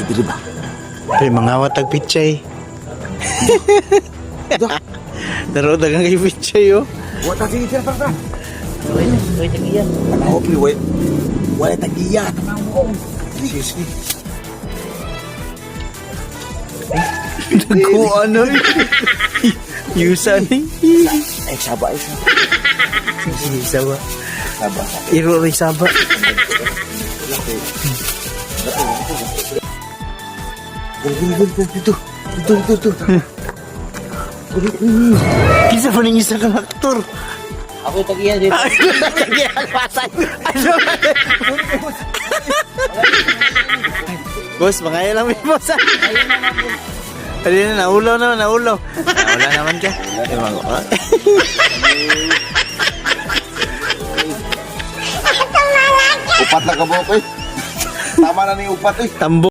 diri ba? Pre, mga watag pichay. Daro dagang kay pichay, oh. Wa ta sige sir pa. Uy, tagiyan. Tanaw pre, wala tagiya. Tanaw mo. Sige. Ko ano? Yusa ni. Ay, saba. Saba. Saba. Iro rin saba. Dito. Kisa pa ning isa kang aktor. Ako tagiya dito. Tagiyan, pasan. Ano? Boss, mga lang may boss. Halina, naulaw naman. Naula naman ka. Upat na ka mo, eh. Tama na ni upat, eh. Tambo.